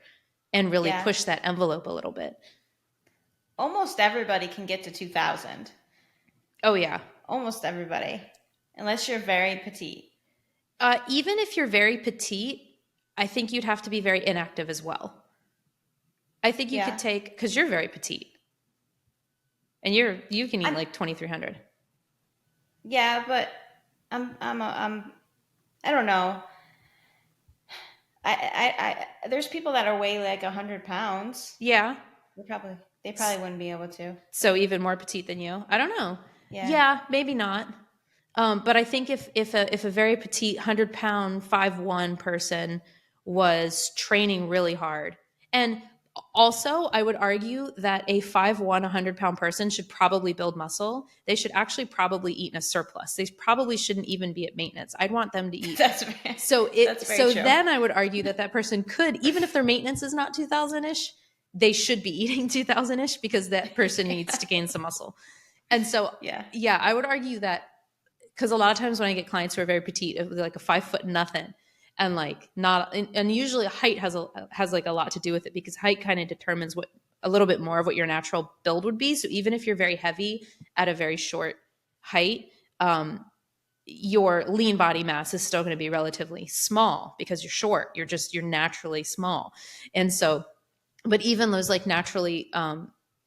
and really Yeah. push that envelope a little bit. Almost everybody can get to 2000. Oh, yeah. Almost everybody. Unless you're very petite. Even if you're very petite, I think you'd have to be very inactive as well. I think you could Yeah. take, because you're very petite, and you can eat like 2300. Yeah, but I don't know. There's people that are weigh like 100 pounds. Yeah. They probably wouldn't be able to. So even more petite than you. I don't know. Yeah. Yeah, maybe not. But I think if a very petite 100-pound 5'1" person was training really hard, and also I would argue that a 5'1", 100-pound person should probably build muscle. They should actually probably eat in a surplus. They probably shouldn't even be at maintenance. I'd want them to eat. That's very true. Then I would argue that person could, even if their maintenance is not 2000-ish, they should be eating 2000-ish because that person needs to gain some muscle. And so, yeah, I would argue that, because a lot of times when I get clients who are very petite, it was like a 5 foot nothing, and like not, and usually height has like a lot to do with it, because height kind of determines what a little bit more of what your natural build would be. So even if you're very heavy at a very short height, your lean body mass is still going to be relatively small because you're short. You're naturally small, and so, but even those like naturally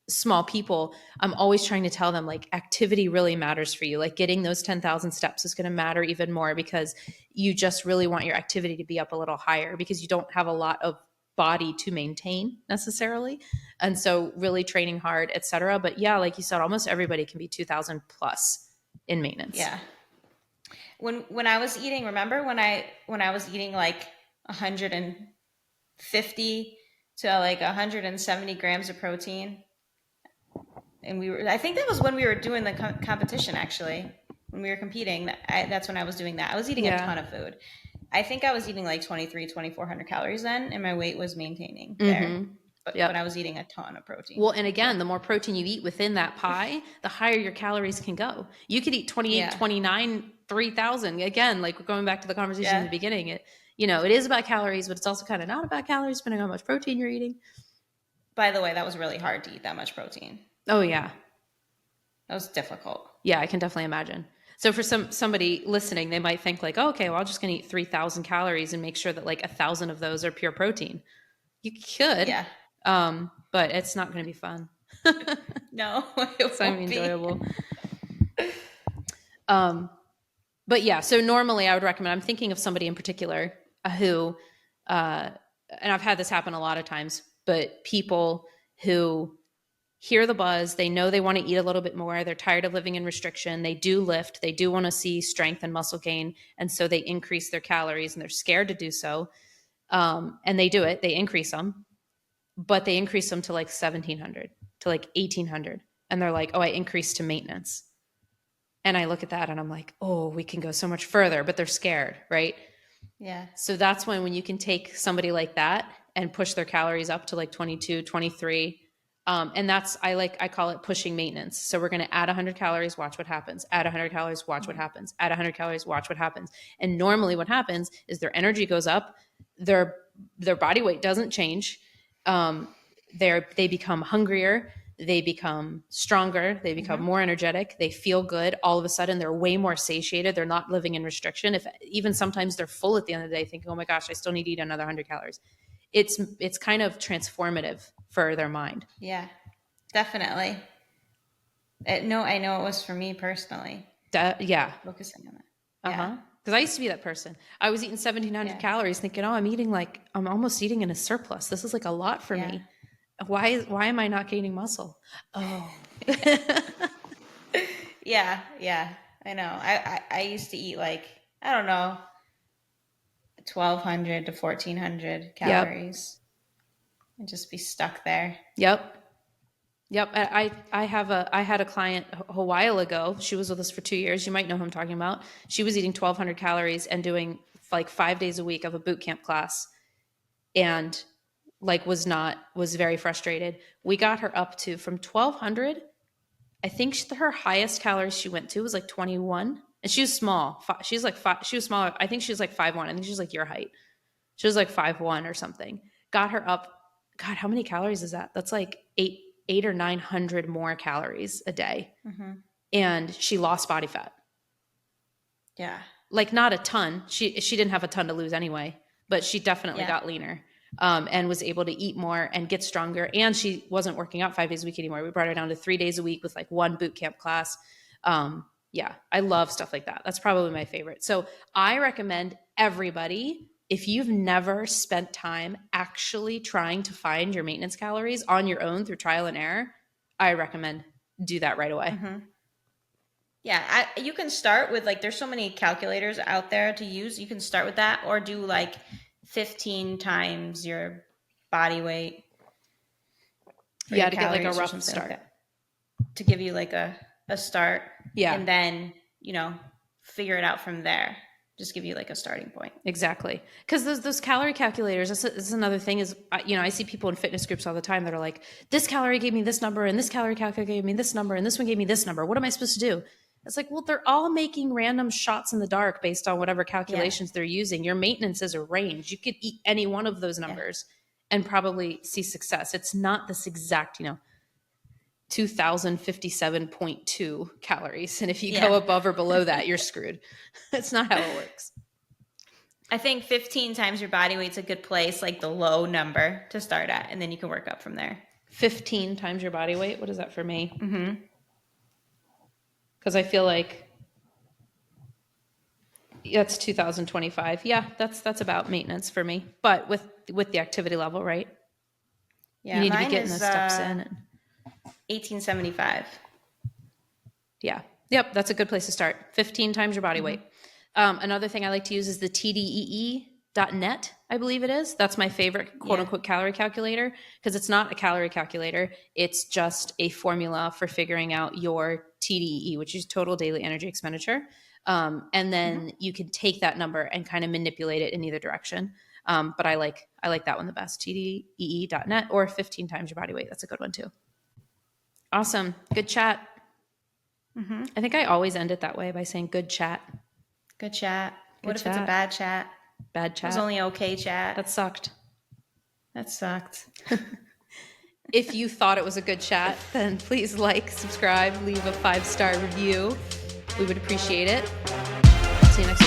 small people, I'm always trying to tell them like activity really matters for you. Like getting those 10,000 steps is going to matter even more, because you just really want your activity to be up a little higher, because you don't have a lot of body to maintain necessarily. And so really training hard, etc. But yeah, like you said, almost everybody can be 2000 plus in maintenance. Yeah. When I was eating, remember when I was eating like 150 to like 170 grams of protein, and I think that was when we were doing the competition, actually, when we were competing. That's when I was doing that. I was eating a ton of food. I think I was eating like 2,400 calories then, and my weight was maintaining there. But I was eating a ton of protein. Well, and again, the more protein you eat within that pie, the higher your calories can go. You could eat 28, 29, 3,000. Again, like we're going back to the conversation in the beginning. It is about calories, but it's also kind of not about calories, depending on how much protein you're eating. By the way, that was really hard to eat that much protein. Oh, yeah. That was difficult. Yeah, I can definitely imagine. So for somebody listening, they might think like, oh, okay, well, I'm just going to eat 3,000 calories and make sure that like 1,000 of those are pure protein. You could. Yeah. But it's not going to be fun. No, it's not going to be enjoyable. But yeah, so normally I would recommend, I'm thinking of somebody in particular who, and I've had this happen a lot of times, but people who hear the buzz, they know they want to eat a little bit more, they're tired of living in restriction, they do lift, they do want to see strength and muscle gain, and so they increase their calories, and they're scared to do so. And they do it, they increase them, but they increase them to like 1,700, to like 1,800. And they're like, oh, I increased to maintenance. And I look at that and I'm like, oh, we can go so much further, but they're scared, right? Yeah. So that's when you can take somebody like that and push their calories up to like 22, 23. And that's, I call it pushing maintenance. So we're going to add 100 calories, watch what happens. Add 100 calories, watch what happens. Add 100 calories, watch what happens. And normally what happens is their energy goes up, their body weight doesn't change. They become hungrier, they become stronger, they become more energetic, they feel good. All of a sudden they're way more satiated, they're not living in restriction. If even sometimes they're full at the end of the day thinking, oh my gosh, I still need to eat another 100 calories. It's kind of transformative for their mind. Yeah, definitely. No, I know it was for me personally. Yeah. Focusing on that. Yeah. Because I used to be that person. I was eating 1,700 calories thinking, oh, I'm almost eating in a surplus. This is like a lot for me. Why am I not gaining muscle? Oh. Yeah. I know. I used to eat like, I don't know, 1,200 to 1,400 calories and just be stuck there. Yep. I had a client a while ago. She was with us for 2 years. You might know who I'm talking about. She was eating 1,200 calories and doing like 5 days a week of a boot camp class, and like was very frustrated. We got her up to from 1,200. I think her highest calories she went to was like 21, and she was small. She's like she was smaller. I think she was like 5'1". I think she's like your height. She was like 5'1" or something. Got her up. God, how many calories is that? That's like eight or 900 more calories a day. Mm-hmm. And she lost body fat. Yeah. Like not a ton. She didn't have a ton to lose anyway, but she definitely got leaner. And was able to eat more and get stronger. And she wasn't working out 5 days a week anymore. We brought her down to 3 days a week with like one boot camp class. I love stuff like that. That's probably my favorite. So I recommend everybody, if you've never spent time actually trying to find your maintenance calories on your own through trial and error, I recommend do that right away. Mm-hmm. Yeah, you can start with like, there's so many calculators out there to use. You can start with that or do like 15 times your body weight. To get like a rough start. Like to give you like a start. Yeah. And then, figure it out from there. Just give you like a starting point. Exactly. Because those calorie calculators, this is another thing is, I see people in fitness groups all the time that are like, this calorie gave me this number and this calorie calculator gave me this number and this one gave me this number. What am I supposed to do? It's like, well, they're all making random shots in the dark based on whatever calculations they're using. Your maintenance is a range. You could eat any one of those numbers and probably see success. It's not this exact, 2,057.2 calories. And if you go above or below that, you're screwed. That's not how it works. I think 15 times your body weight's a good place, like the low number to start at. And then you can work up from there. 15 times your body weight? What is that for me? Mm-hmm. Because I feel like that's 2,025. Yeah, that's about maintenance for me. But with the activity level, right? Yeah, you need to be getting those steps in. 1875. Yeah. Yep, that's a good place to start. 15 times your body weight. Another thing I like to use is the TDEE.net, I believe it is. That's my favorite quote-unquote calorie calculator because it's not a calorie calculator. It's just a formula for figuring out your TDEE, which is total daily energy expenditure. And then you can take that number and kind of manipulate it in either direction. But I like that one the best, TDEE.net or 15 times your body weight. That's a good one too. Awesome. Good chat. Mm-hmm. I think I always end it that way by saying good chat. Good chat. What if it's a bad chat? Bad chat. It was only okay chat. That sucked. If you thought it was a good chat, then please like, subscribe, leave a 5-star review. We would appreciate it. See you next time.